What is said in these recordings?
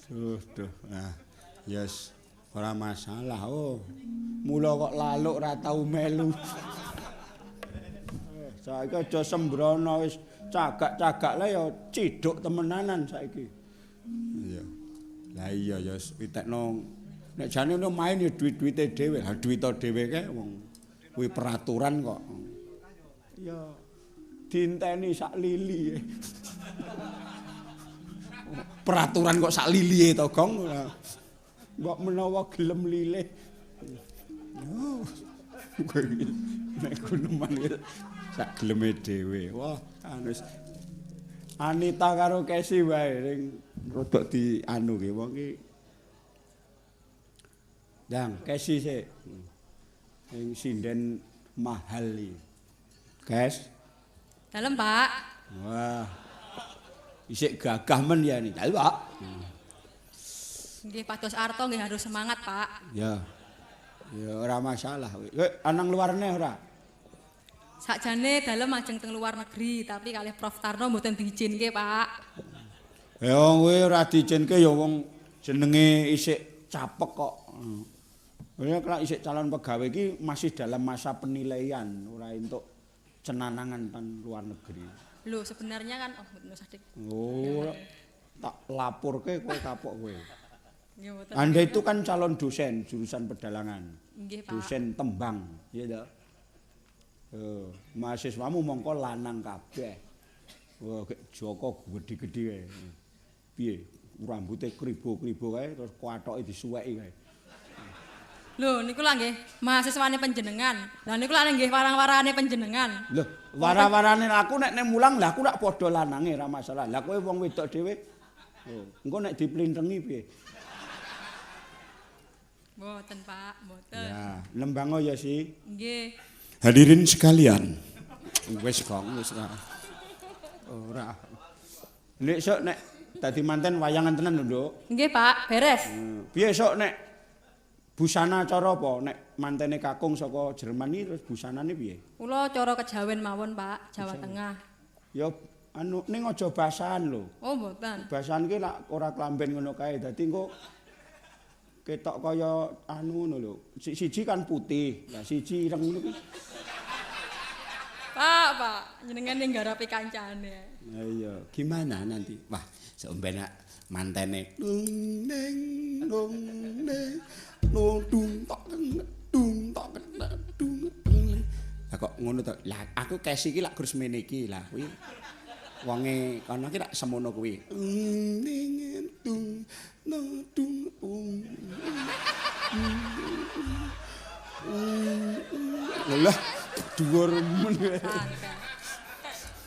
Duh. Nah, yes. Ora masalah. Oh. Mula kok laluk ora tau melu. Saiki aja sembrono wis cagak-cagak lah ya ciduk temenanan saiki. Iya. Lah iya ya pitekno nek jane ono main ya duit-duite dhewe. Ha duwite dhewe kae wong kuwi peraturan kok. Ya diinteni sak lili. Peraturan kok sak lilie to, Gong. Mbok menawa gelem lilih. Oh. Nek guneman sak geleme dhewe. Wah, anus. Anita karo Kesi wae ning rodok di anu ki wong ki. Yang Kesi sik. Sing sinden mahal iki. Kes. Dalem, Pak. Wah. Isik gagah men ya nih. Dalem, Pak. Nggih, Pak Dos Arto nggih harus semangat, Pak. Ya. Ya ora masalah. Anang luarne ora? Sakjane dalem ajeng teng luar negeri, tapi kalih Prof Tarno mboten diizinke, Pak. Ya kowe ora diizinke ya wong jenenge isik capek kok. Ya kalau isik calon pegawai iki masih dalam masa penilaian, ora entuk cenanangan teng luar negeri. Loh, sebenarnya kan mboten usah dik. Oh. Tak laporke kowe kapok kowe. Nggih mboten. Anda itu kan calon dosen jurusan pedalangan. Nggih, Pak. Dosen tembang, iya toh? Mahasiswamu mongko lanang kabeh. Wah, Joko gedhi-gedhi kae. Piye? Rambute kribo-kribo kae terus kuathoke disuweki kae. Lho, niku lak nggih mahasiswane panjenengan. Lah niku lak nggih warang-warane panjenengan. Lho, wara-warane aku nek mulang lah aku rak padha lanange ora masalah. Lah kowe wong wedok dhewe. Oh, engko nek diplintengi piye? Mboten, Pak, mboten. Ya, lembango ya sih. Nggih. Hadirin sekalian. Wis Gong, wis ora. Nek sok nek dadi manten wayangan tenan lho, Nduk. Nggih, Pak, beres. Piye sok nek busana cara apa? Nek mantene kakung saka Jerman iki terus busanane piye? Kula cara kejawen mawon, Pak, Jawa Tengah. Ya anu ning aja basahan lho. Oh, mboten. Basahan ki lak ora klamben ngono kae. Dadi engko ketok kaya anu ngono lho. Siji kan putih, lah siji ireng ngono ki. Pak, jenengan ning garapi kancane. Nah iya, gimana nanti? Wah, seumben mantene dung neng dung neng dung tok dung tok dung. Lah kok ngono to? Lah aku Kesi iki lak grus mene iki lah kuwi. Wonge kono ki lak semono kuwi. Ning dung no dung Lah dhuwur men.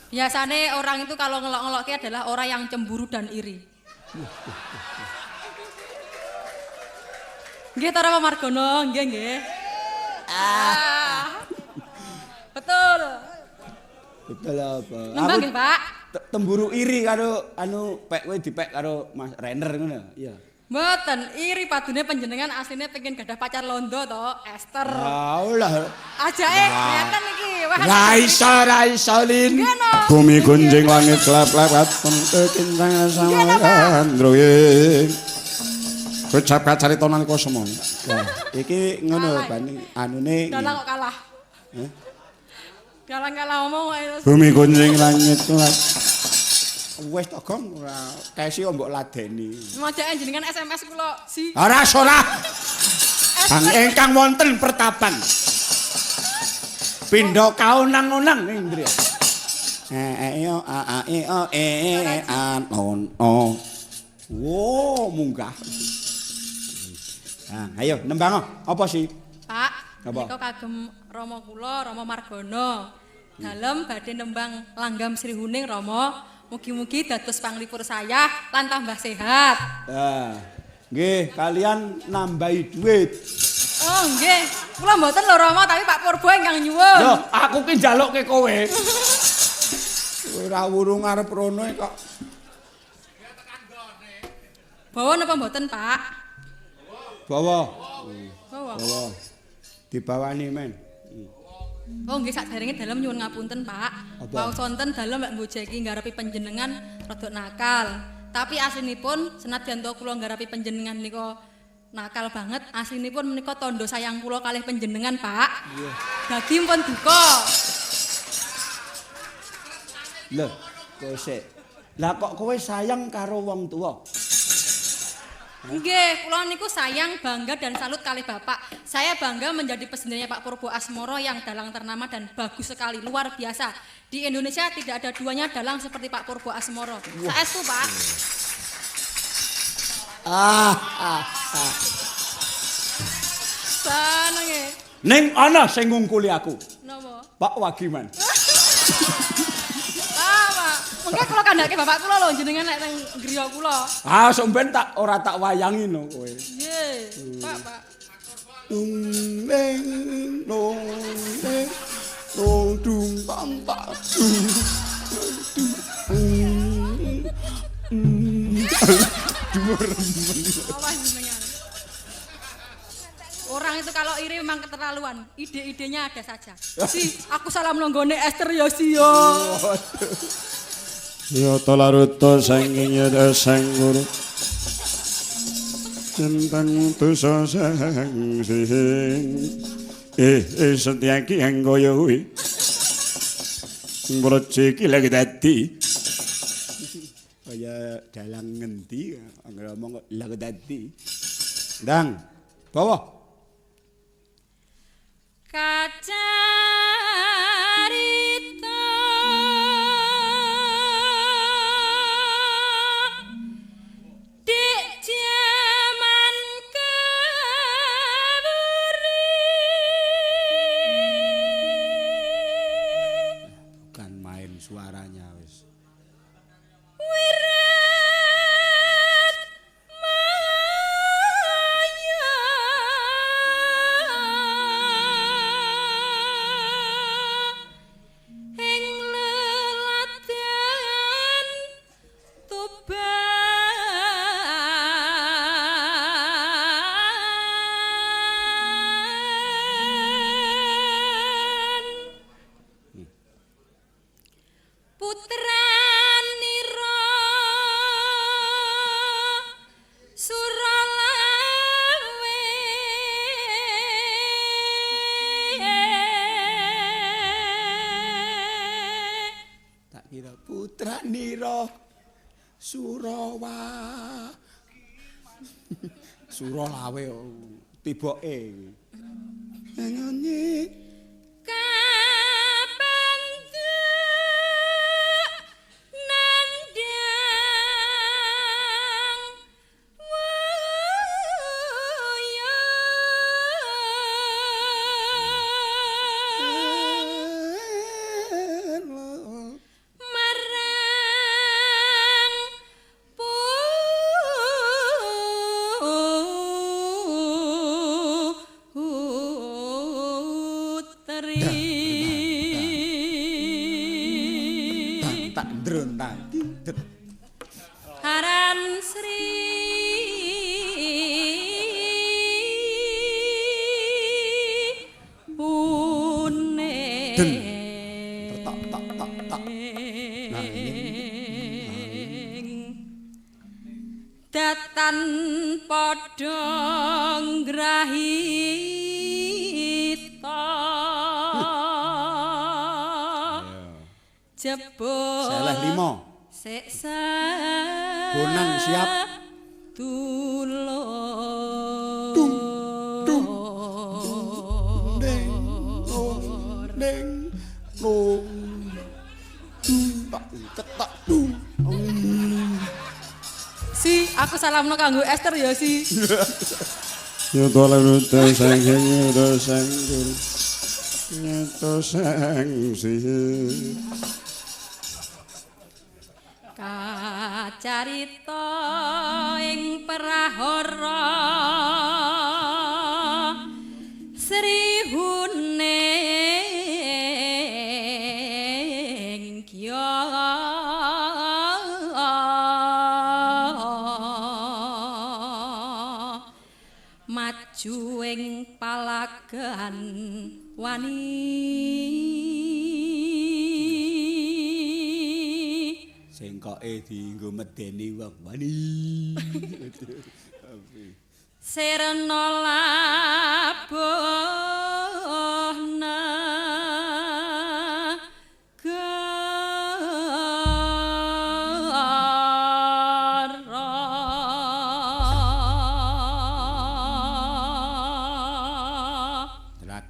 Biasane orang itu kalau ngelok-ngeloknya adalah orang yang cemburu dan iri. Nggih ta Rama Margono, nggih. Betul. Betul apa? Nembang nggih, Pak. Temburu iri karo anu pek kowe dipek karo Mas Renner ngono. Iya. Mboten, iri padune panjenengan asline pengen gadah pacar londo to, Esther. Lah. Ajake ngeten iki. Ra iso lin. Bumi gunjing langit klap-klap katon kincang sawangan droying. Ucap kacarita nalika semono. Wah, iki ngono bani anune. Dalang kok kalah. Dalang kalah ngomong wae. Bumi gunjing langit klap. Wes to Gong ora Kesi mbok ladeni. Majake jenengan SMS kula si. Ora ora. Bang ingkang wonten pertapan. Pindha kaunang-unang ning Ndri. Yo a e o e an on o. Wo munggah. Ah, ayo nembang apa sih? Pak, menika kagem Rama kula, Rama Margono. Dalem badhe nembang langgam Sri Huning Rama. Mugi-mugi dados panglipur saya lan tambah sehat. Nggih, kalian nambahi duit. Oh, nggih. Kula mboten lho Rama, tapi Pak Purbo ingkang nyuwun. Lho, aku ki njalukke kowe. Ora wurung arep rono kok. Bawa napa mboten, Pak? Bawa. Bawa. Dibawani men. Oh nggih saderenge dalem nyuwun ngapunten, Pak. Wau sonten dalem mek mbojeki nggarepi panjenengan rada nakal. Tapi aslinipun senadyan to kula nggarepi panjenengan nika nakal banget, aslinipun menika tondo sayang kula kalih panjenengan, Pak. Nggih. Dadi pun duka. Lho, kok sik. Lah kok kowe sayang karo wong tuwa? Nggih, kula niku sayang, bangga dan salut kalih Bapak. Saya bangga menjadi pesendernya Pak Purbo Asmoro yang dalang ternama dan bagus sekali, luar biasa. Di Indonesia tidak ada duanya dalang seperti Pak Purbo Asmoro. Saestu, Pak. Senenge. Ning ana sing ngungkuli aku. Napa? Pak Wagiman. Mengke kula kandhake bapak kula lho jenengan nek nang griya kula. Sampeyan ora tak wayangi no kowe. Nggih, Pak. Dung neng dong neng dong dung tam tak dung. Awas jenengan. Orang itu kalau iri memang keterlaluan, ide-idenya ada saja. Si, aku salam longgone Esther ya si yo. Ya tolaruto sangking yada sangguru Centang mutuso sang sing setiaki yang goyowi Brociki lagi dati Kaya dalang ngendi ngomong kok lagi dati. Dang, bawa. Kacarita dik jaman kawuri Bukan main suaranya wis. wirat maya ing leladan Tuban putranira Suralawe Tak kira putra nira Surawa Suralawe tiboke nyanyi kabentuk nandang waya marang putri tak ndron tak kindet. Haran Sri Une Tak tak tak tak. Nah, datan padha ngrahita jebul Salah 5. Seksa Bonang siap. Tulur Dung dung neng dong neng dong dung tak cetak dung. Si, aku salamno kanggo Esther ya si. Ya tolaruto sangking yada sangguru Nyata sang sing Kacarita ing prahara Sri Huning Kya maju ing palagan wani sengkoke dienggo medeni wong wani Serena labuhna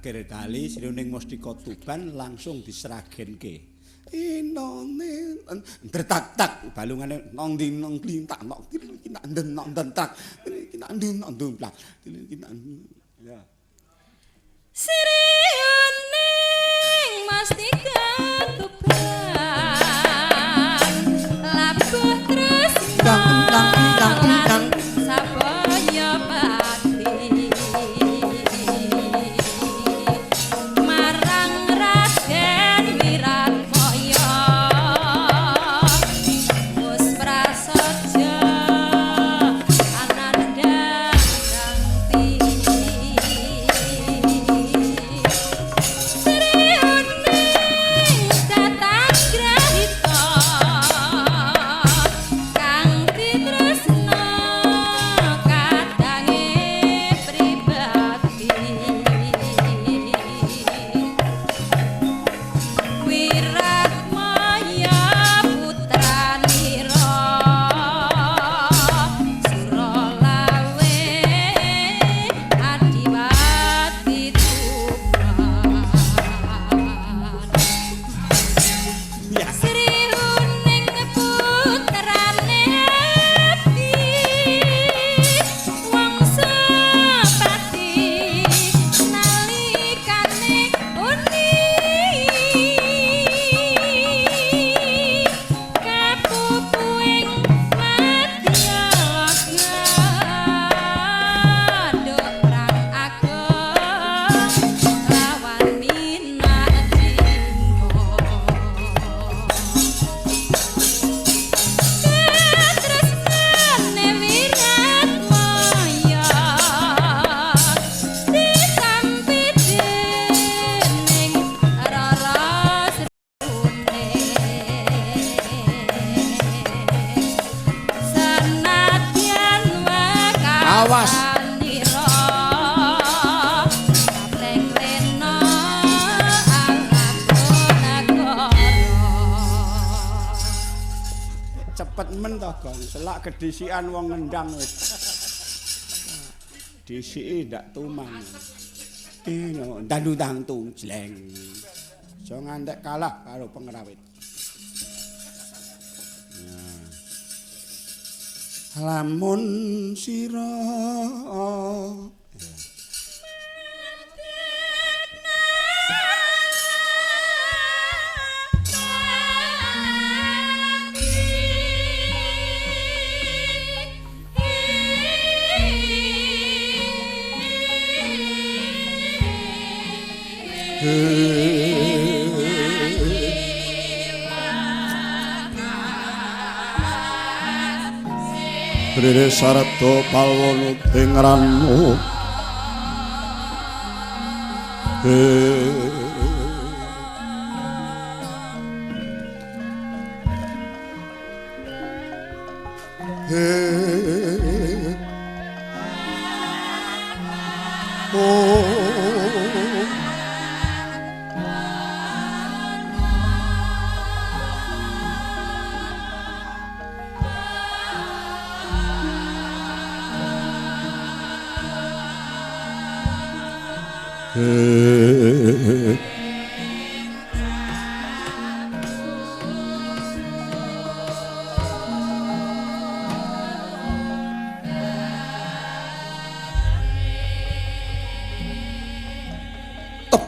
terakhir kali Srining Mustika Tuban langsung diseragenke inone tertak-tak balungane nong ding nong klintak nok nak den nok den tak nak ndun nok ndun plak ya Srining Mustika Tuban labuh terus lan sabaya bakti marang Raden Wiratmaya mus prasaja ananda rangti awas cepet men to Gong selak kedisikan wong ngendang wis disiki ndak tumang ino dandutang tung jleng aja ngantek kalah karo pengrawit lamun sira Rere sarto palwono tengranmu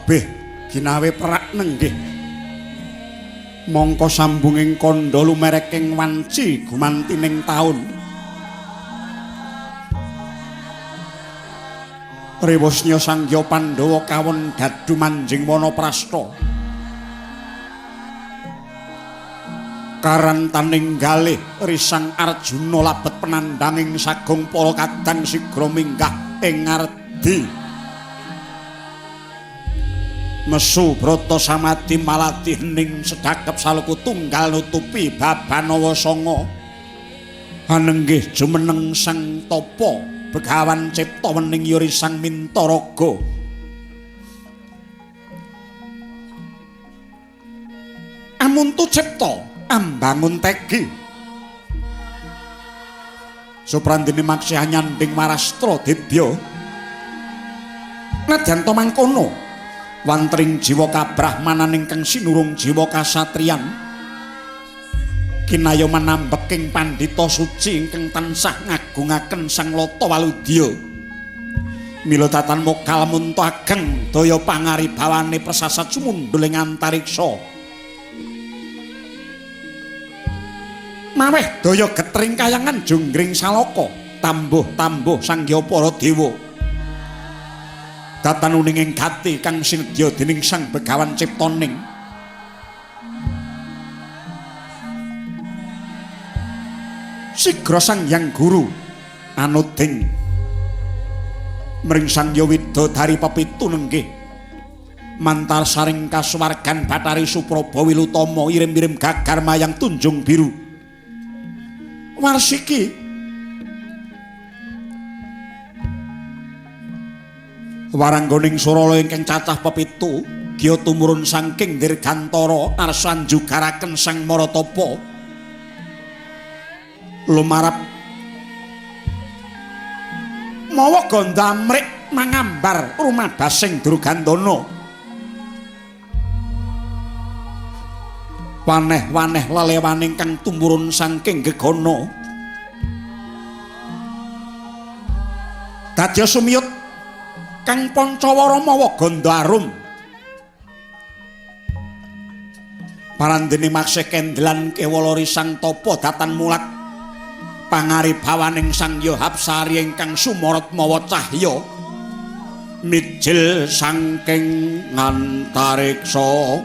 tebih ginawe perak nenggih mongko sambunging kandha lumereking wanci gumantining taun Rewasnya Sangya Pandhawa kawon dadu manjing Wanaprastha karantaning galih risang Arjuna labet penandanging sagung para kadang sigra minggah ing ngardi Mesu Brata Samadi maladi hening sedakep saluku tunggal nutupi Babanawa Sanga. Anenggih jumeneng Sang Tapa Begawan cipta wening yuri Sang Mintaraga. Amuntu cipta ambangun tegi. Suprandini maksih nyanding marastra dibya. Nadyan to mangkono wantring jiwa kabrahmanan ingkang sinurung jiwa kasatriyan kinaya manambeking pandhita suci ingkang tansah ngagungaken Sang Lata Waludya. Mila tatan mokal munta ageng daya pangaribawane persasat sumundul ing antariksa. Maweh daya getring kayangan junggring salaka tambuh-tambuh Sangya Para Dewa. Datan uninging gati kang sinedya dening Sang Begawan Ciptaning. Sigra Sang Hyang Guru anuding mring Sangya Widodari pepitu nenggih mantar saring kasuwargan Bathari Supraba Wilutama irim-irim gagar mayang Tunjung Biru. Warsiki waranggoning Surala ingkang cacah pepitu giya tumurun saking Dirgantara arsanjugaraken Sang Maratapa lumarap mawa ganda amrik mangambar rumadasing Durgandana. Waneh-waneh lelewaning kang tumurun saking gegana dadya sumiyut kang Pancawara mawa ganda arum. Parandene maksih kendhelan kewala Risang Tapa datan mulak pangaribawaning Sang Hyang Hapsari ingkang sumorot mawa cahya mijil saking antariksa.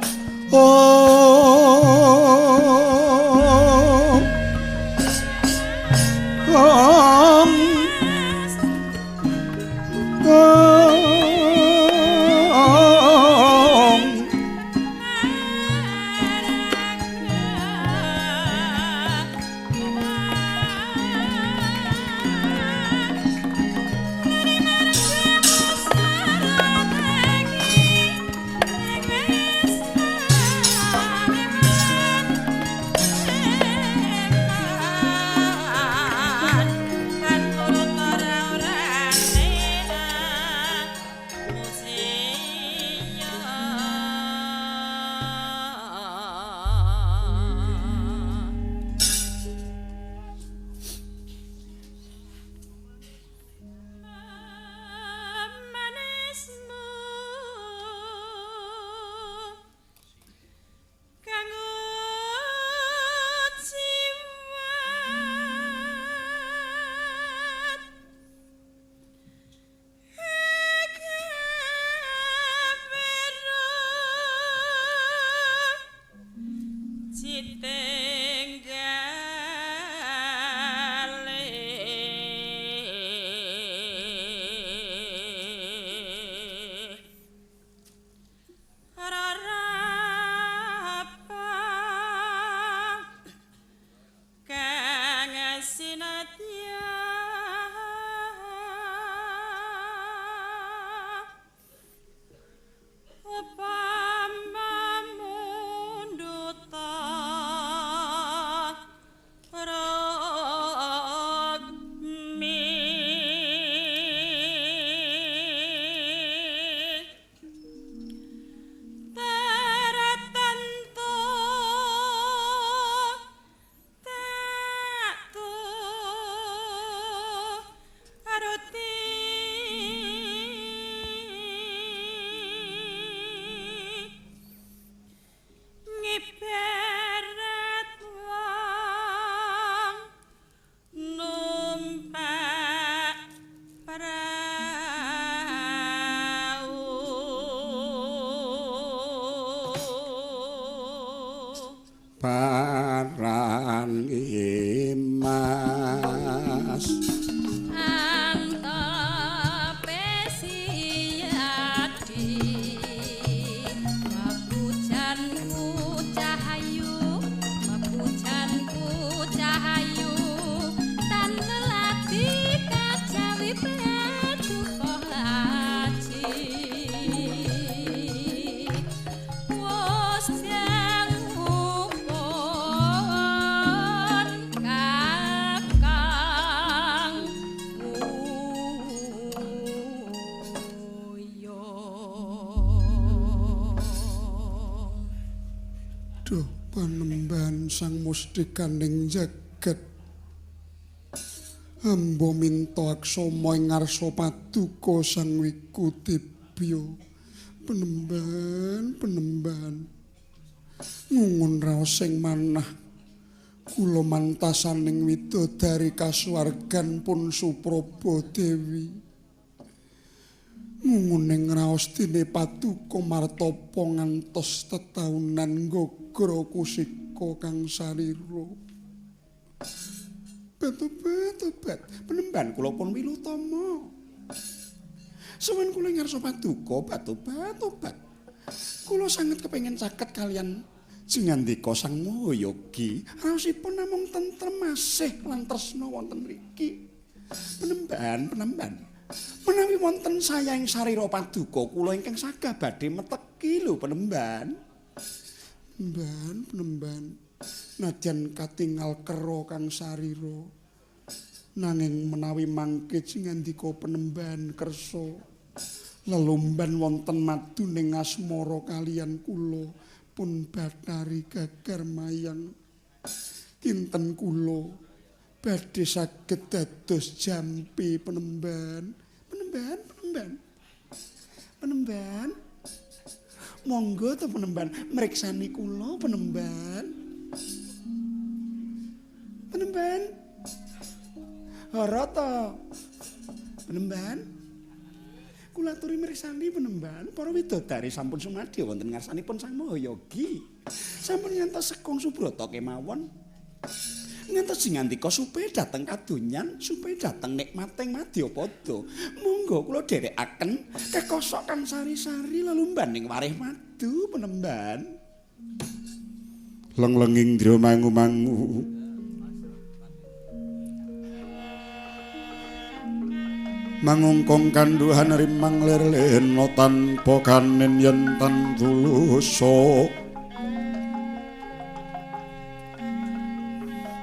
Panembahan sang mustikaning jagat Amba minta aksama ing ngarsa paduka sang Wikudibya Panembahan ngungun raos sing manah kula mantasaning widodari kasuwargan pun Supraba Dewi ngunguning raos dene paduka martapa ngantos tetaunan gagra kusika kang sarira Bat penemban kula pun wilutama suwen kula ngarsa paduka bat kula sanget kepengin caket kalian Jingandika Sang Mahayogi raosipun namung tentrem asih lan tresna wonten mriki penemban menawi wonten saya ing sarira paduka kula ingkang sagah badhe meteki lho penemban Nadyan katingal kero kang sarira nanging menawi mangke jingandika penemban kersa lelomban wonten maduning asmara kalian kula pun Bathari Gagar Mayang kinten kula badhe saged dados jampi penemban monggo to penemban mriksani kula penemban ora to penemban kula aturi mirsani penemban para widodari sampun sumadi wonten ngarsanipun Sang Mahayogi sampun ngantos Sekung Subrata kemawon ngantos Jingandika supaya dhateng kadonyan supaya dhateng nikmating Madyapada monggo kula dherekaken kekosok kang sari-sari lelumban ing warih madu penemban Lenglenging Indra mangu-mangu mangungkong kanduhan rimang lir-lirna tanpa kanen yen tan tulusa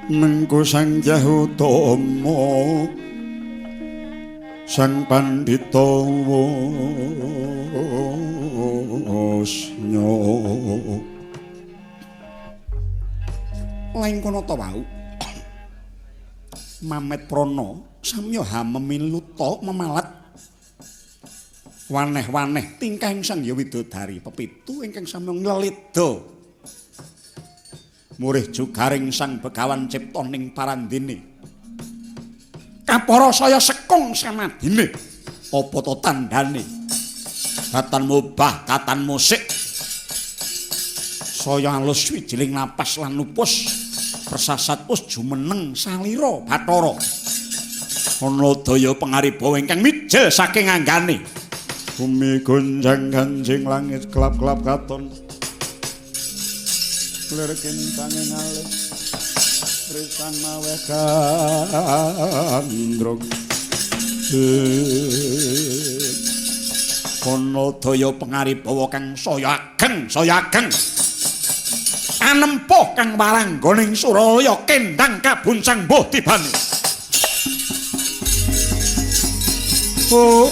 mengko sang Jahutama sang pandhita wasnya lain kono ta wau Mamet Prana samya hamemiluta memalat waneh-waneh tingkahing Sang Hyang Widodari pepitu ingkang samya nglelida murih jugaring Sang Begawan Ciptaning Parandene kapara saya Sekung samadine apa to tandhane katan mubah katan musik saya alus wijiling napas lan nupus persasat pus jumeneng salira Bathara ana daya pangariba ingkang mijil saking anggane bumi gonjang ganjing langit kelap-kelap katon lir kintanging alit tresang maweh gandrung ana daya pangariba kang saya ageng anempuh kang warangganing Suralaya kendang kabuncang mbuh tibane oh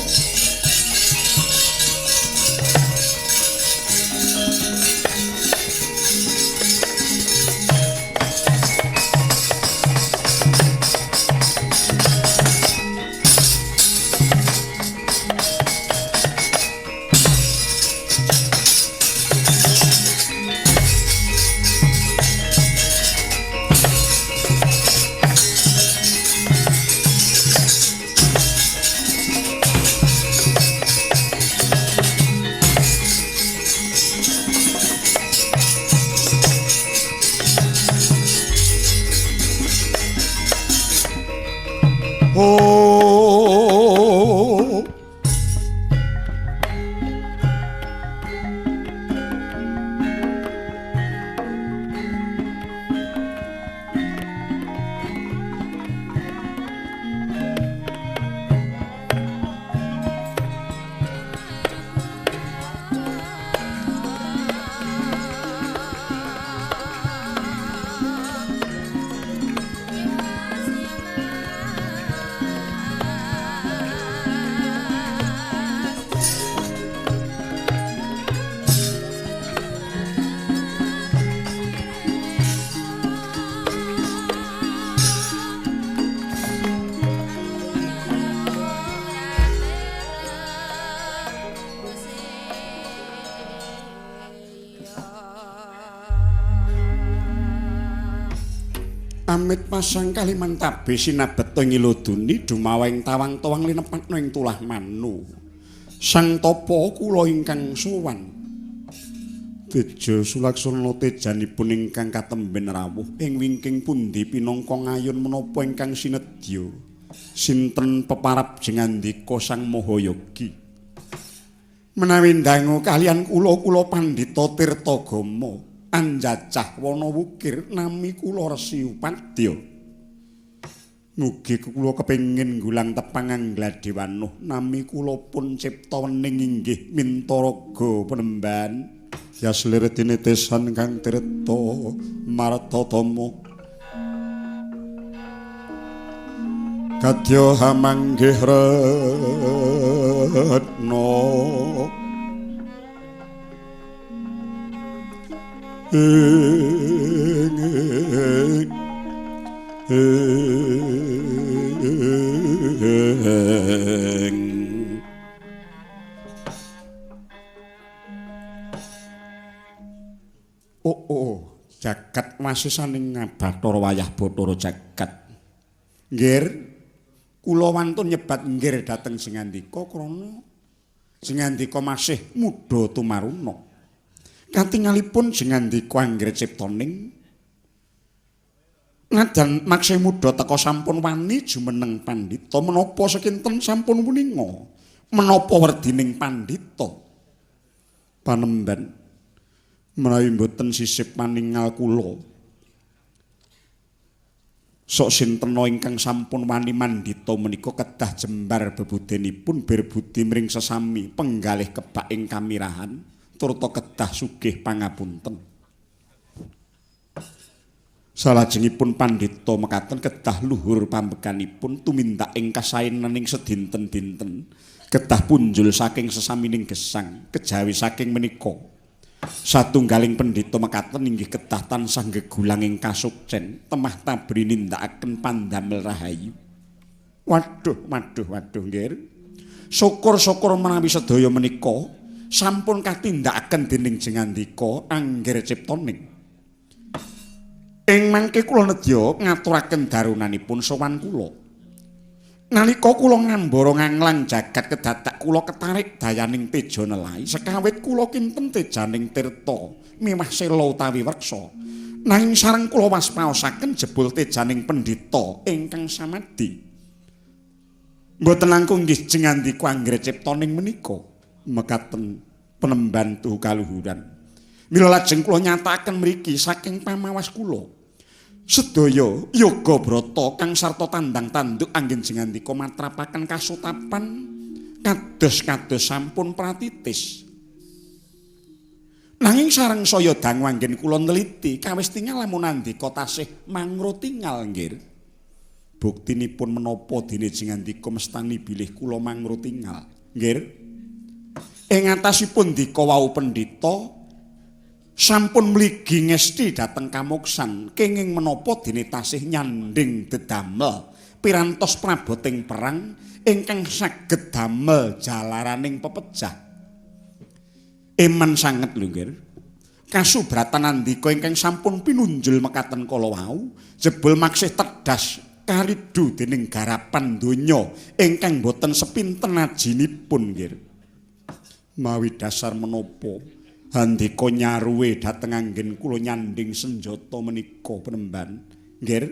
pamit pasang kaliman tabe sinabeta ngiloduni dumaweng tawang-tawang linepatna ing tulah manu. Sang Tapa kula ingkang sowan. Teja sulaksana tejanipun ingkang katemben rawuh ing wingking pundi pinangka ngayun menapa ingkang sinedya. Sinten peparab jengandika Sang Mahayogi. Menawi ndangu kalian kula Pandhita Tirtagama anjacah wana wukir nami kula Resi Upadya. Mugi kula kepengin nggulang tepangang Gladewanuh nami kula pun cipta wening inggih Mintaraga Penemban. Ya sliretine tesan Kang Tirta Martatama. Kadya hamanggih retna jagat wasisaning Bathara wayah Bathara jagat. Nggir, kula wantun nyebat nggir dhateng Jengandika krana Jengandika masih muda tumaruna. Katingalipun Jengandika anggere ciptaning najan maksih muda teka sampun wani jumeneng pandhita menapa sekinten sampun wuninga menapa werdining pandhita Panemban menawi mboten sisip paningal kula sok sintena ingkang sampun wani mandhita menika kedah jembar bebudenipun berbudi mring sesami penggalih kebak ing kamirahan turta kedah sugih pangapunten. Salajengipun pandhita mekaten kedah luhur pambekanipun tumindak ing kasaenaning sedinten-dinten kedah punjul saking sesamining gesang kejawi saking menika satunggaling pendhita mekaten inggih kedah tansah gegulang ing kasukcen temah tabri nindakaken pandamel rahayu. Waduh nggih. Syukur-syukur menawi sedaya menika sampun katindakaken dening Jengandika angger ciptaning. Ing mangke kula nedya ngaturaken darunanipun sowan kula. Nalika kula ngambara nganglang jagat kedadak kula ketarik dayaning teja nelai sekawit kula kinten tejaning tirta miwah sela utawi weksa. Nanging sareng kula waspaosaken jebul tejaning pendhita ingkang samadhi. Mboten langkung nggih Jengandika anggere ciptaning menika mekaten Penemban tuhu kaluhuran. Mila lajeng kula nyatakaken mriki saking pamawas kula. Sedaya yoga brata kang sarta tandang tanduk anggen Jengandika matrapaken kasutapan kados-kados sampun pratitis. Nanging sareng saya dangu anggen kula neliti kawis tingal lamun andika tasih mangrutingal nggih. Buktinipun menapa dene Jengandika mestani bilih kula mangrutingal nggih. Ing atasipun dika wau pendhita sampun mligi ngesti dhateng kamuksan kenging menapa dene tasih nyanding dedamel pirantos praboting perang ingkang saged damel jalaraning pepejah. Eman sanget lho nggih. Kasubratan andika ingkang sampun pinunjul mekaten kala wau jebul maksih tedas karidu dening garapan donya ingkang boten sepinten ajinipun nggih. Mawi dasar menapa handika nyaruwe dhateng anggen kula nyanding senjata menika Penemban nggih.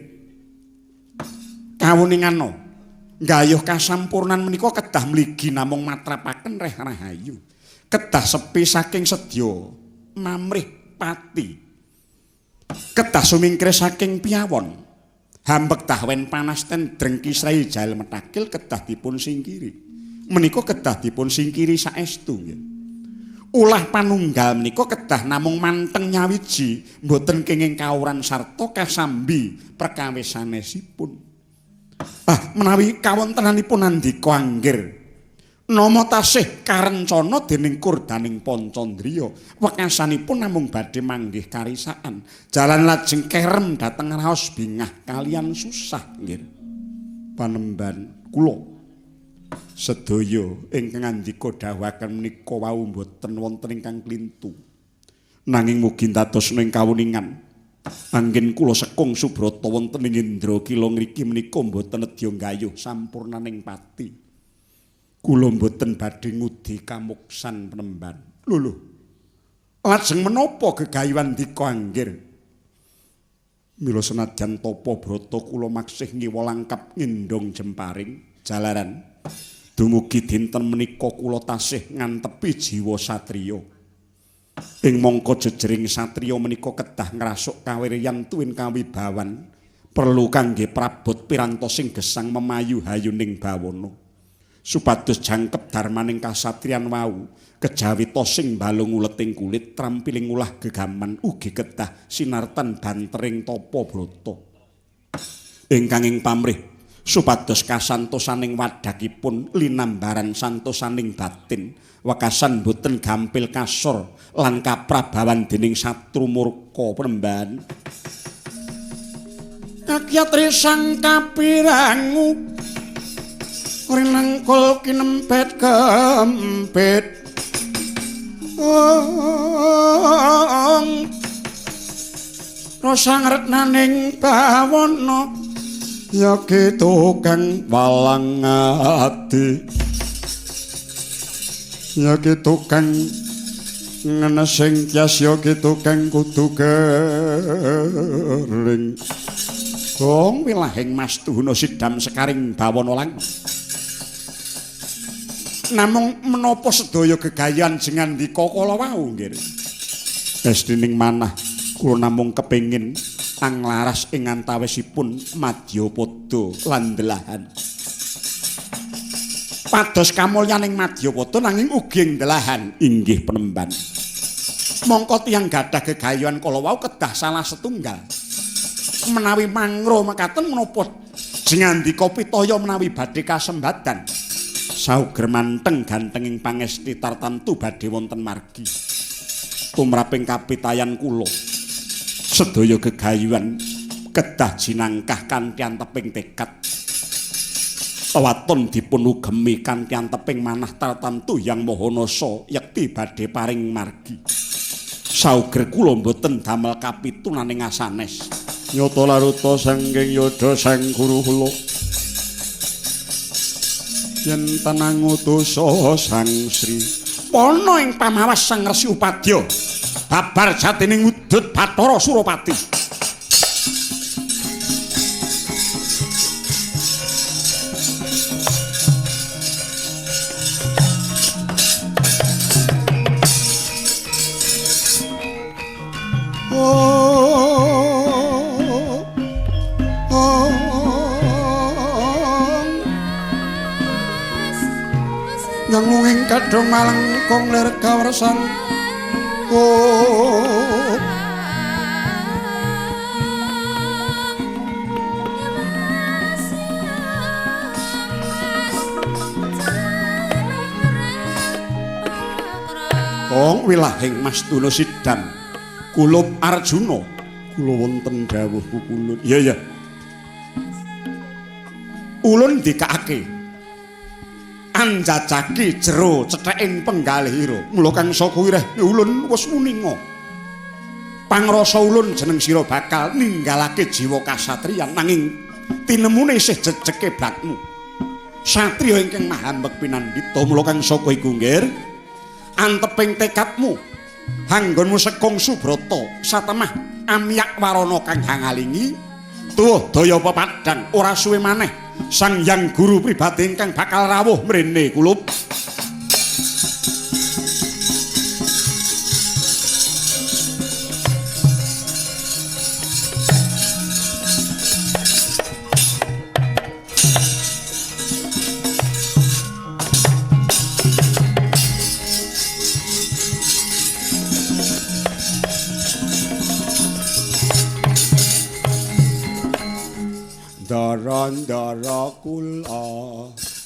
Kawuningana gayuh kasampurnan menika kedah mligi namung matrapaken reh rahayu. Kedah sepi saking sedya mamrih pati. Kedah sumingkir saking piyawon. Hambek tahwen panas ten drengki srai jail metakil kedah dipun singkiri. Menika kedah dipun singkiri saestu nggih. Ulah panunggal menika kedah namung manteng nyawiji mboten kenging kawuran sarta kasambi perkawis sanesipun. Menawi kawontenanipun andika anggir nama tasih karencana dening kurdaning Pancandriya wekasanipun namung badhe manggih karisaan jalan lajeng kerem dhateng raos bingah kalian susah nggih. Panemban kula sedaya ingkang andika dawuhaken menika wau boten wonten ingkang klintu. Nanging mugi dados ing kawuningan Anggen kula Sekung Subrata wonten ing Indrakila ngriki menika mboten nedya gayuh sampurnaning pati. Kula mboten badhe ngudi kamuksan Penemban. Lho. Lajeng menapa gegayuhan dika anggir? Mila senadyan tapa brata kula maksih ngiwa langkap ngendong jemparing jalaran dumugi dinten menika kula tasih ngantepi jiwa satriya. Ing mangka jejering satriya menika kedah ngrasuk kawiryan tuwin kawibawan perlu kangge prabot pirantosing gesang memayu hayuning bawana supados jangkep darmaning kasatriyan wau kejawi tosing balung uleting kulit trampiling ulah gegaman ugi kedah sinartan bantering tapa brata ingkang ing pamrih supados kasantosaning wadhakipun linambaran santosaning batin wekasan boten gampil kasor lan kaprabawan dening satru murka Penemban. Akyatri sang kapirangu rinangkul kinempet kempet rasa ngretnaning bawana ya tukang walang ati ya tukang ngenesing kias ya tukang kudu gering gong wilahing mas tuhuna sidam sekaring bawana lang namung menapa sedaya gegayan jengan dika kala wau nggih destining manah kula namung kepengin anglaras ing antawisipun Madyapada lan Delahan pados kamulyaning Madyapada nanging ugi ing Delahan inggih Penemban mongko tiyang gadah gegayuhan kala wau kedah salah setunggal menawi mangro mekaten menapa jengandika pitaya menawi badhe kasembadan sauger manteng gantenging pangesti tartamtu badhe wonten margi tumraping kapitayan kula sedaya gegayuhan kedah jinangkah kanthi anteping tekad waton dipun ugemi kanthi anteping manah tartamtu yang mahanasa yekti badhe paring margi sauger kula mboten damel kapitunaning asanes nyata laruta sangking yodha sang guru kula yen tanang utusa sang Sri Pana ing pamawas sang Resi Upadya babar jatining udut Bathara Surapati nyangunging kadhong malengkung lir kawersan wilahing Mas Tuna Sidam Kulub Arjuna kula wonten dawuh kukulun iya ulun dikake anjajaki jero cetheking penggalihira mula kang saka wireh ulun wis muninga pangrasa ulun jeneng sira bakal ninggalake jiwa kasatriyan nanging tinemune isih jejeke blatmu satriya ingkang mahambek pinandhita mula kang saka iku nggih anteping tekadmu hanggonmu Sekung Subrata satemah amyak warana kang hangalingi tuwuh daya pepadhang ora suwe maneh sang yang guru pribadi ingkang bakal rawuh mrene kulub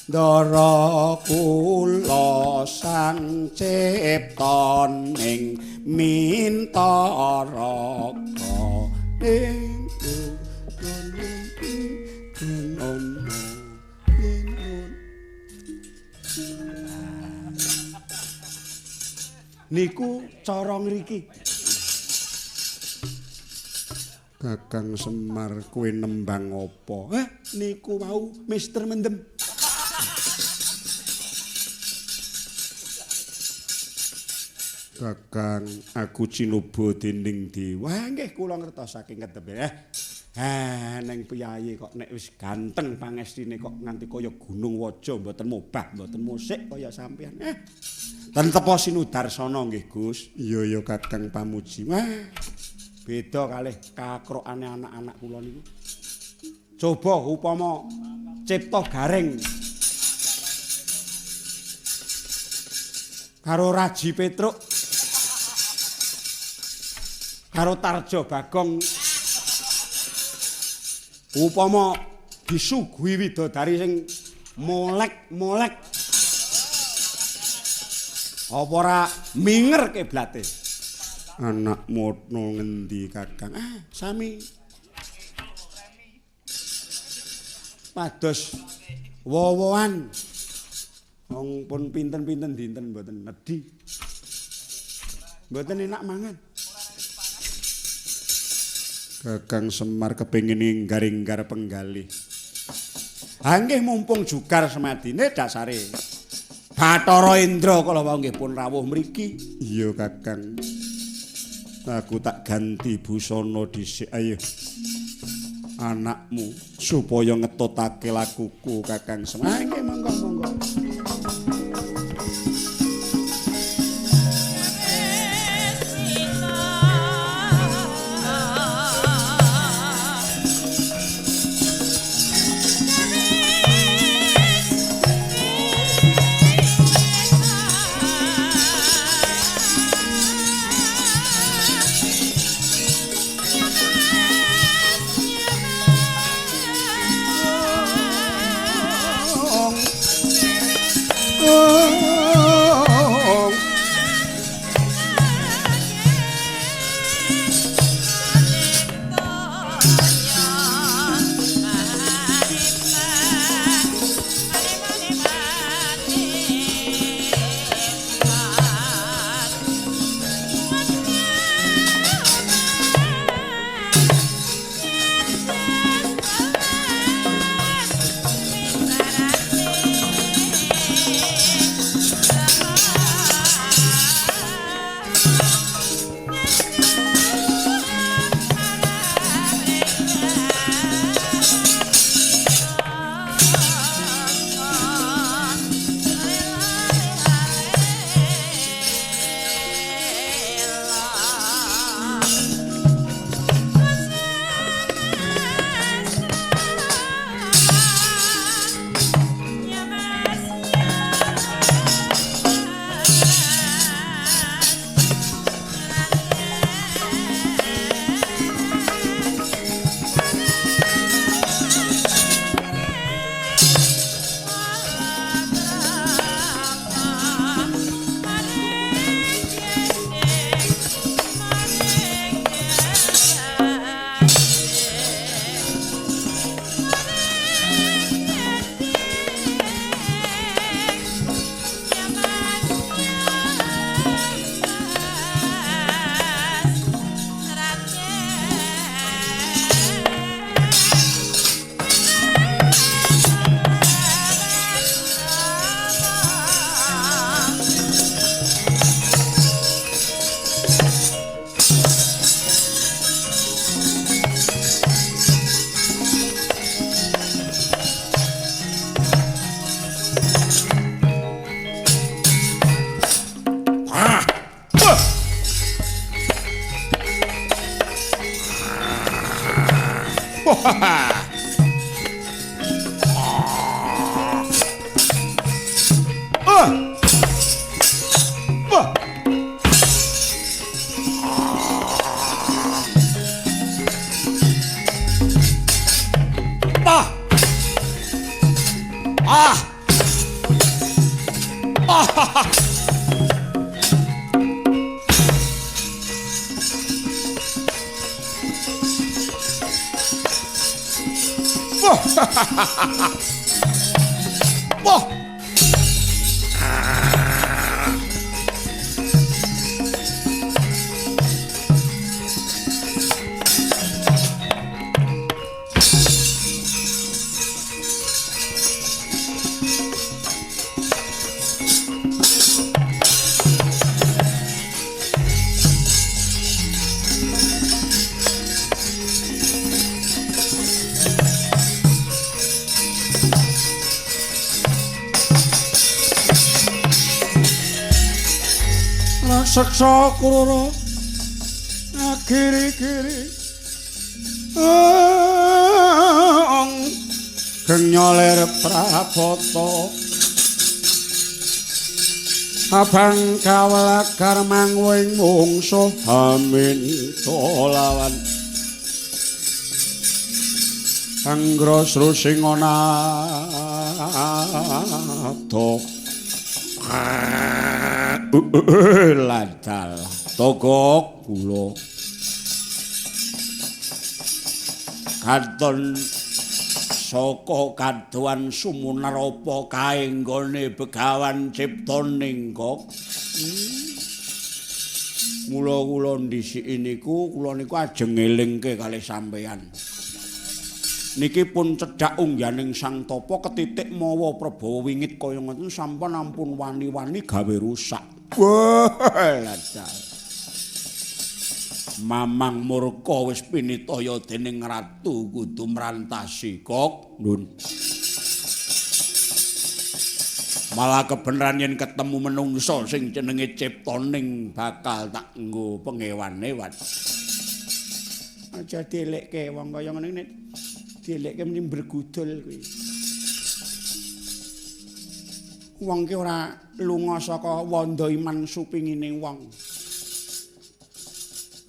Ndara kula sang ciptaning mintaraka ing niku cara ngriki Kakang Semar kowe nembang apa? Niku wau Mister Mendem. Kakang aku cinuba dening dewa. Nggih kula ngertos saking kedep. Neng piyayi kok nek wis ganteng pangestine kok nganti kaya gunung waja mboten mobah mboten musik kaya sampean. Ten tepa Sinudarsana nggih Gus. Iya Kakang pamuji. Wah. Beda kalih kakrokane anak-anak kula niku. Coba upama Cipta Gareng karo Raji Petruk karo Tarja Bagong upama disuguhi widodari sing molek-molek apa ora minger kiblate. Anak mono ngendi Kakang? Sami pados wowoan. Wong pun pinten-pinten dinten mboten nedhi. Mboten enak mangan. Kakang Semar kepengin inggar-inggar penggalih. Nggih mumpung jugar semadine dasare Bathara Indra kala wau nggih pun rawuh mriki. Iya Kakang. Aku tak ganti busana dhisik ayo. Anakmu supaya ngetutake lakuku Kakang Semar. Nggih monggo. seksa krana kiri-kiri genyoler prabata abang kawelagar mangwing mungsuh amin lawan anggros rusingana to ladal togok kula katon saka kaduan sumunar apa kae nggone Begawan Ciptaning kok. Mula kula ndhisiki niku kula niku ajeng ngelingke kalih sampeyan. Niki pun cedhak ungganing Sang Tapa ketitik mawa Prabawa wingit kaya ngoten sampun ampun wani-wani gawe rusak. Wah, ladal. Mamang murka wis pinitaya dening ratu kudu mrantasi kok nun. Malah kebenaran yen ketemu menungso sing jenenge Ciptaning bakal tak nggo pengewan-ewan. Aja dielekke wong kaya ngene nek dielekke meni bergudul kuwi. Wong ki ora lunga saka wanda iman supingine wong.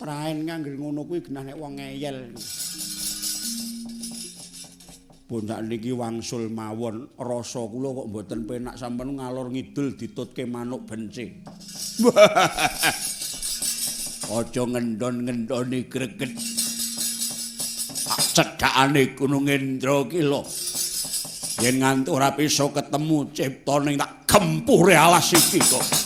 Praen ngangger ngono kuwi genah nek wong ngeyel. Pun sakniki wangsul mawon rasa kula kok mboten penak sampeyan ngalor ngidul ditutke manuk bencing. Aja ngendon-ngendoni greget. Tak cedhakane Gunung Indra ki lho. Yen nganti ora bisa ketemu Ciptaning tak gempure alas iki kok.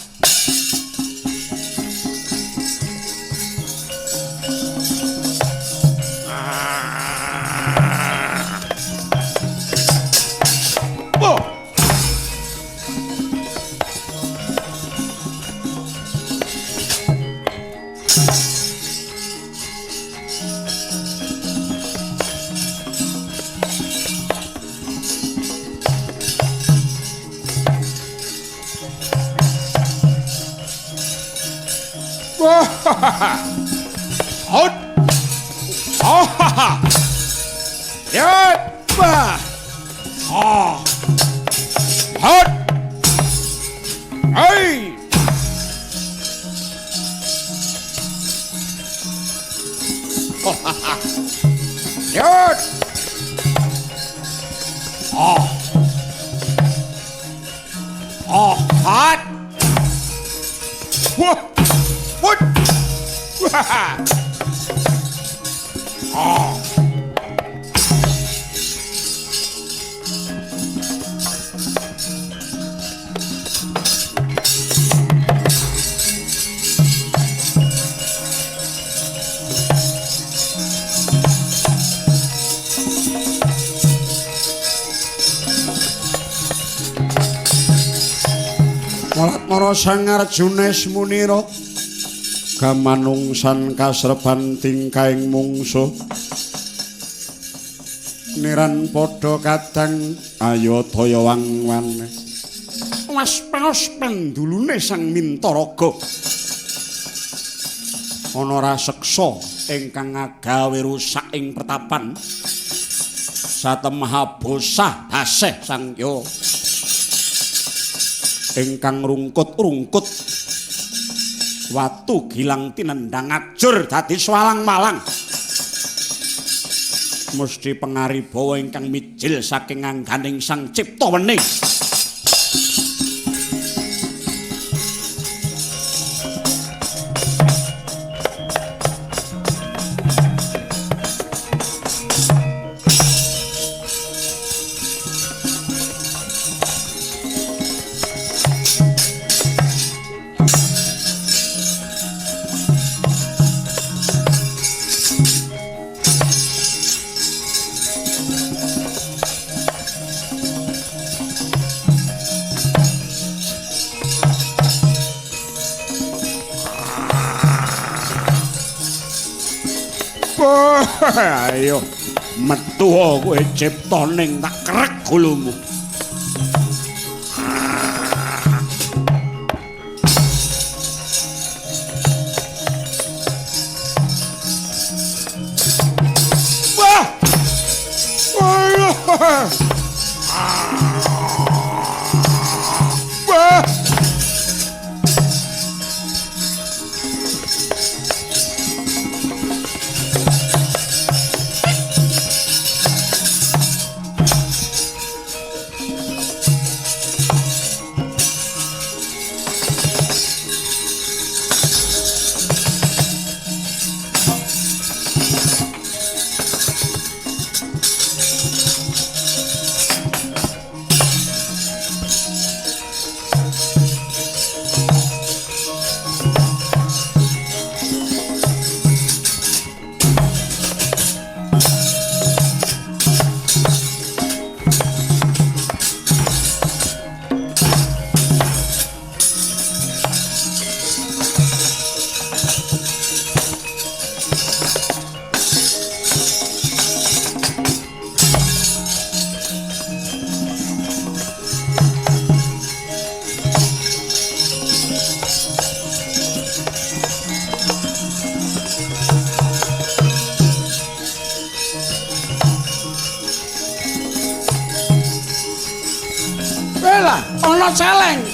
Hot. Oh. Ya. Bah. Oh. Hot. Hey. Ya. Oh. Oh, hot. Whoa. What? Oh. Walatmara Sang Arjuna Munira gamanungsan kasreban tingkaing mungsuh niran padha kadang ayodaya wangwane was-paos pendulune Sang Mintaraga ana raseksa ingkang ngagawe rusak ing pertapan satemah bosah baseh Sangya ingkang rungkut-rungkut watu gilang tinendang ajur dadi swalang-malang mesti pangaribawa ingkang mijil saking angganing Sang Ciptawening. Ayo metu kowe Ciptaning tak kerek gulumu. Bela, ana celeng.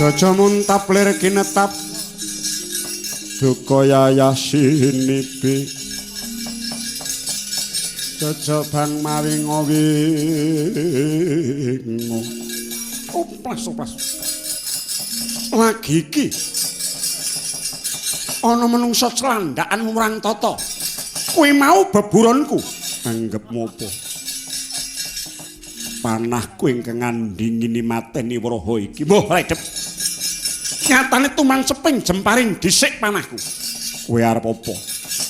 Jaja muntap lir kinetap duka yayasinipi jaja bang mawingo wingo oplas lagi iki ana menungsa celandakan murang tata kuwi mau beburonku anggep mopo panahku ingkang ngandingini mateni wraha iki mbah redep nyatane tumanseping jemparing dhisik panahku. Kowe arep apa?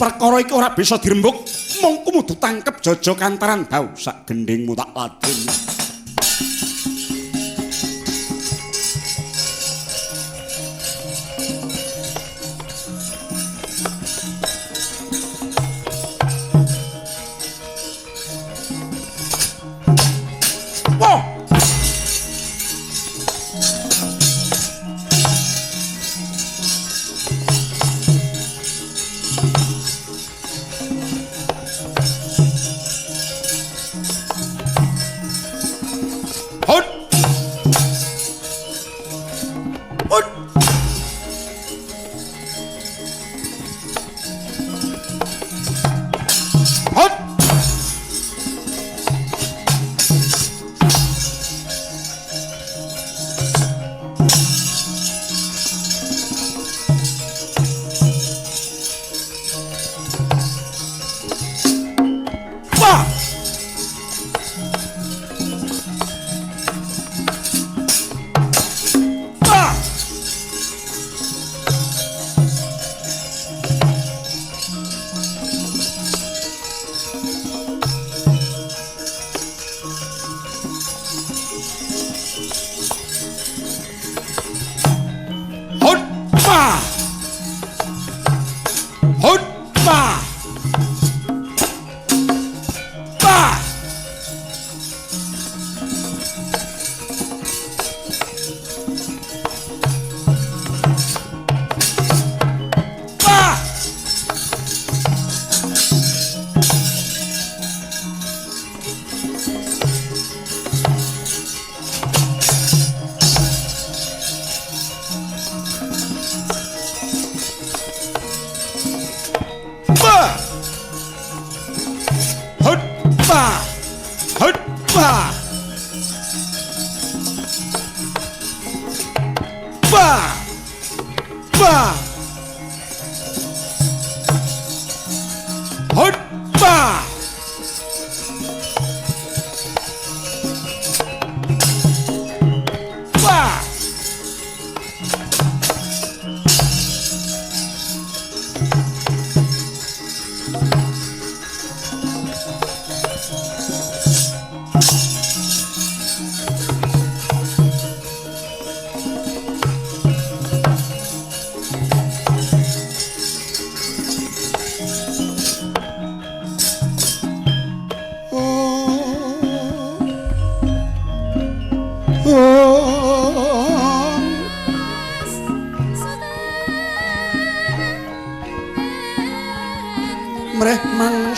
Perkara iki ora bisa dirembuk, mung kudu tangkep jaja kantaran bau sak gendhingmu tak ladeni.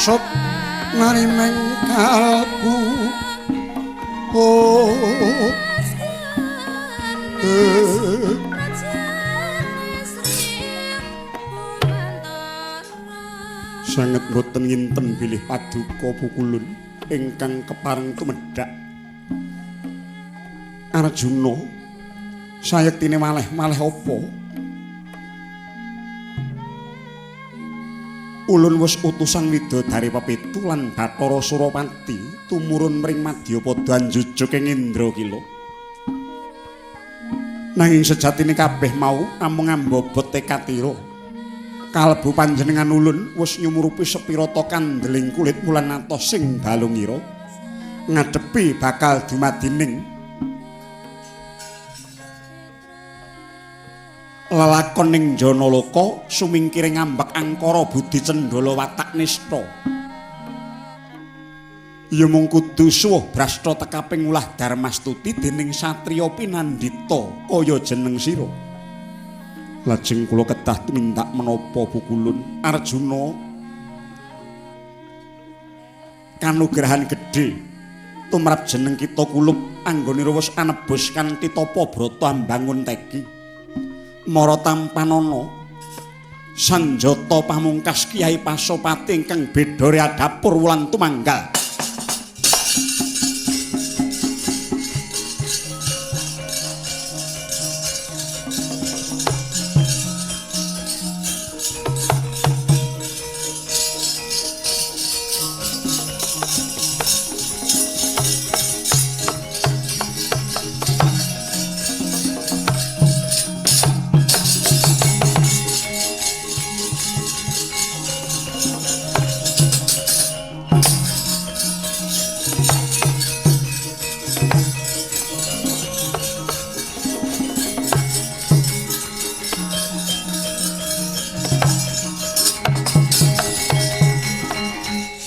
maksud narimeng kalbu oh sanget boten nginten bilih paduka Pukulun ingkang kepareng tumedhak Arjuna sayektine malih apa ulun wis utusan widodari pepitu lan Bathara Surapati tumurun mring Madyapada anjujuk ing Indrakila nanging sejatine kabeh mau amung ambobot tekatira kalbu panjenengan ulun wis nyumurupi sepirata kandeling kulit wulan atos sing balungira ngadepi bakal dumadining lelakon ning Janalaka sumingkiring ngambek angkara budi cendhala watak nista ya mung kudu suwuh brasta tekaping ulah Darmastuti dening satriya pinandhita kaya jeneng sira lajeng kula kedah tumindak menapa Pukulun Arjuna kanugrahan gedhe tumrap jeneng kita kulup anggonira wis anebus kanthi tapa brata ambangun teki mara tampanana sanjata pamungkas Kyai Pasopati ingkang beda riadapur wulan tumanggal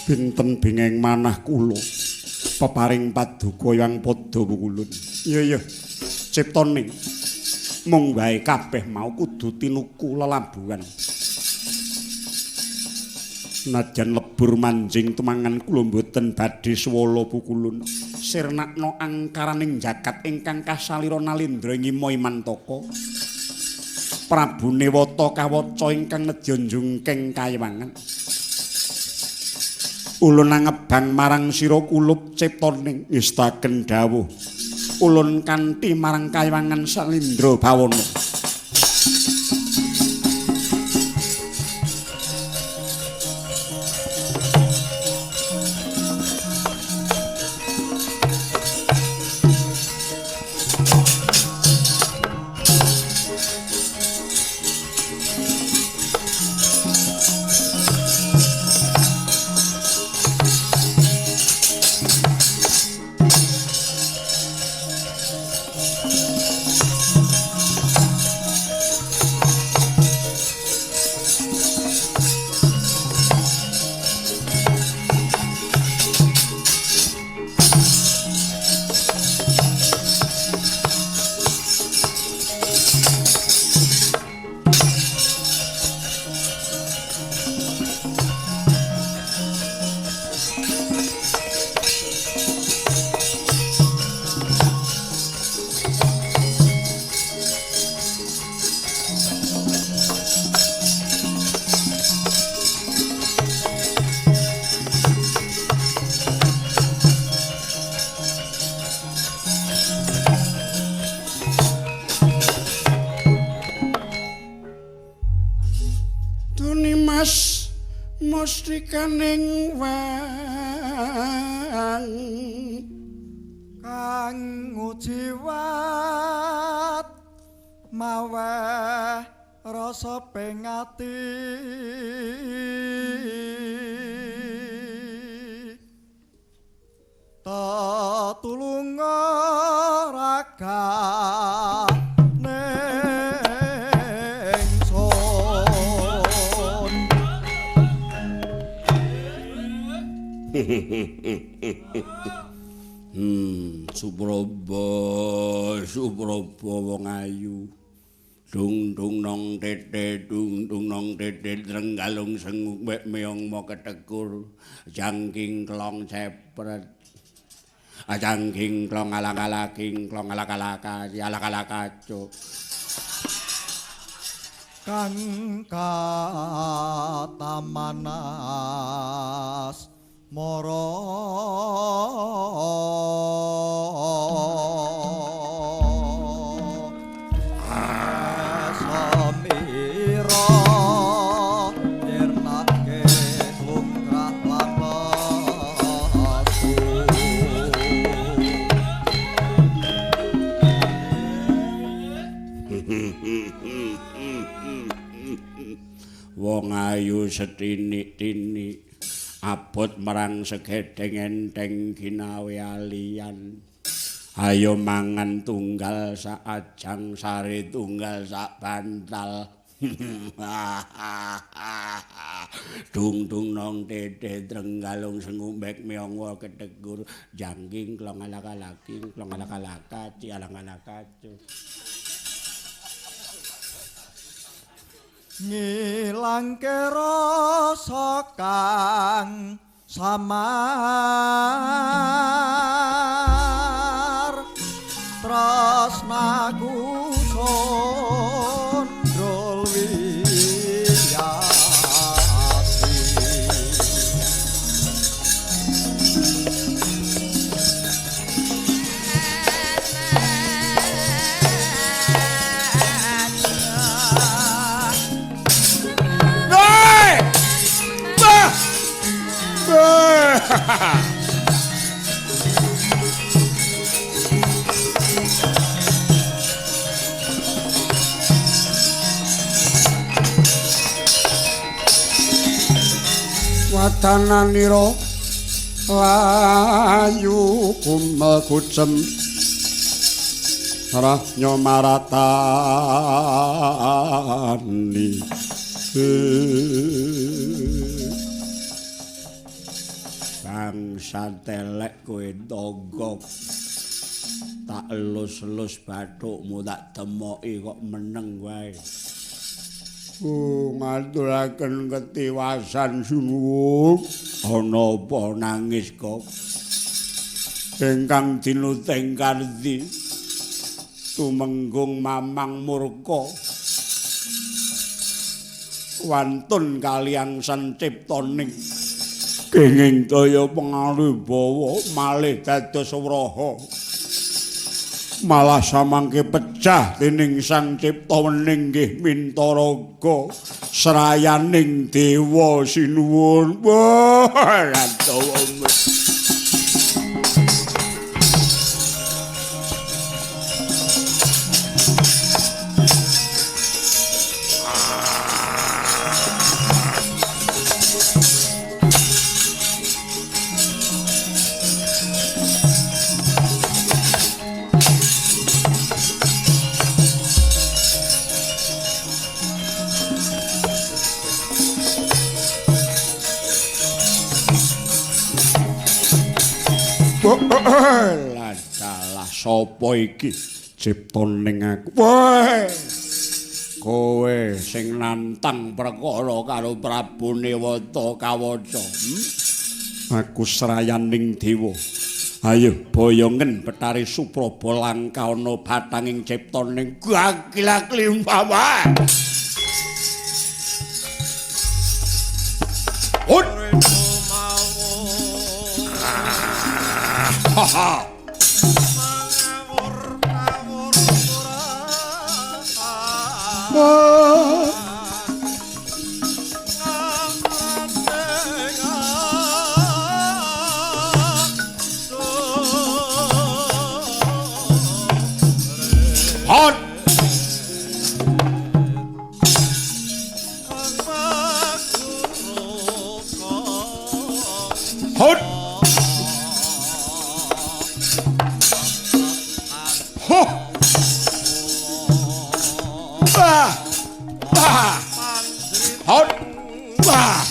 binten bingeng manah kula peparing paduka yang padha Pukulun iya ciptane mung wae kabeh mau kudu tinuku lelabuhan najan lebur manjing tumangan kula mboten badhe swala Pukulun sirnakna angkaraning jagat ingkang kasalira Nalindra Ngima Imantaka Prabu Newata kawaca ingkang nedya njungking kayewangan ulun nangebang marang sira kulup ciptaning ngestaken dawuh ulun kanthi marang kayewangan Salindra Bawana mustrikaning wang kang ngujiwat mawe rasa pengati tatulunga raga Supraba wong ayu Dung dung nong tete dung dung nong tete Trenggalung senguk mek meong mo ketekur jangking klong cepret jangking klong alak-alaking klong alak-alaka alak-alakaco kang katamanas moro wong ayu setinik-tinik abot marang segedeng enteng ginawe alian ayo mangan tunggal saajang sare tunggal sak bantal dung dung nong tete Trenggalung sengumbek meong ketegur jangking klong alak-alaking klong alak-alakaci alang-alakacu ngilangke rasa kang samar tresnaku sondrol wiyati wadananira layu kumel kucem rahnya maratani bangsa telek kowe dogok tak elus-elus bathukmu tak temoki kok meneng wae ngaturaken ketiwasan sunuwun ana apa nangis kok ingkang dinuteng kardi tumenggung mamang murka wantun kaliang sanciptaning kenging daya pangarubawa malih dados wraha malah samangke pecah dening Sang Ciptawening nggih mintaraga serayaning dewa sinuwun wah ratawa Ladalah sapa iki ciptaning aku. Wah. Kowe sing nantang perkara karo Prabu Newata Kawaca. Aku serayaning dewa. Ayo boyongen Betari Supraba langka ana batanging ciptaning gakilak limpawa. Ha Hot. Ho. Bah. Bah. Hot. Bah.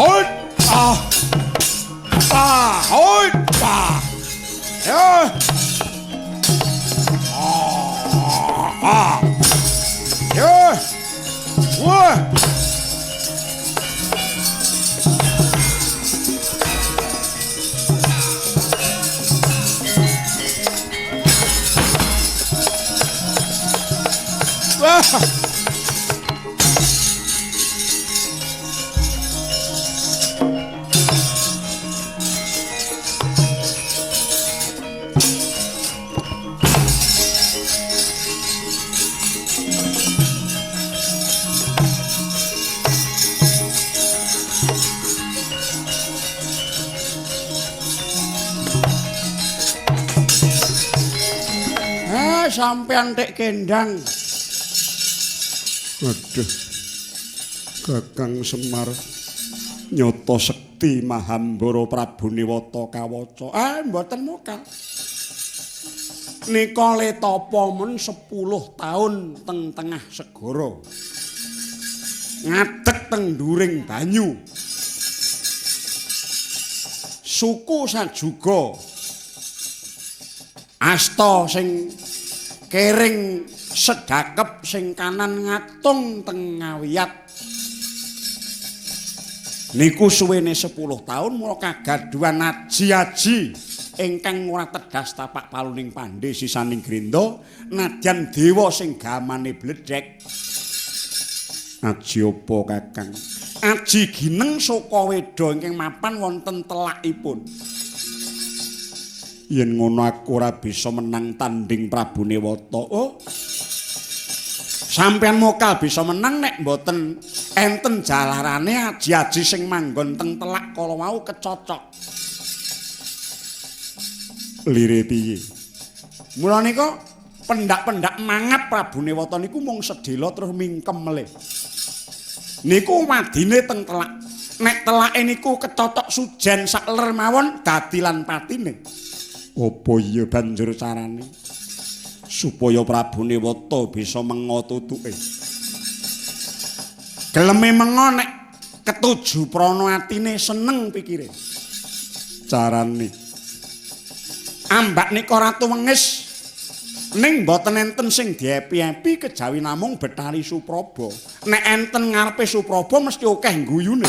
Hold! Hold! Yeah! Yeah! What? Sampean tek kendang. Aduh. Kakang Semar nyoto sekti Mahambara Prabu Niwata kawaca. Mboten mokal. Nika le tapa men 10 taun teng tengah segara. Ngadeg teng nduring banyu. Suku sajuga. Asta sing kering sedakep sing kanan ngatung teng ngawiyat. Niku suwene 10 taun mula kagaduhan aji-aji ingkang ora tedas tapak paluning pandhe sisaning Grenda nadyan dewa sing gamane bledhek. Aji apa Kakang? Aji gineng saka weda ingkang mapan wonten telakipun. Yen ngono aku ora bisa menang tanding Prabu Niwata. Oh. Sampeyan mokal bisa menang nek mboten enten jalarane aji-aji sing manggon teng telak kala wau kecocok. Lire piye? Mula nika pendak-pendak mangap Prabu Niwata niku mung sedhela terus mingkem melih. Niku wadine teng telak. Nek telake niku kecocok sujen sak ler mawon dadi lan patine. Apa iya banjur carane supaya Prabu Niwata bisa menga tutuke? Geleme menga nek ketuju prana atine seneng pikire. Carane ambak nika Ratu Wengis ning mboten enten sing diepi-epi kejawi namung Betari Supraba. Nek enten ngarepe Supraba mesti akeh guyune.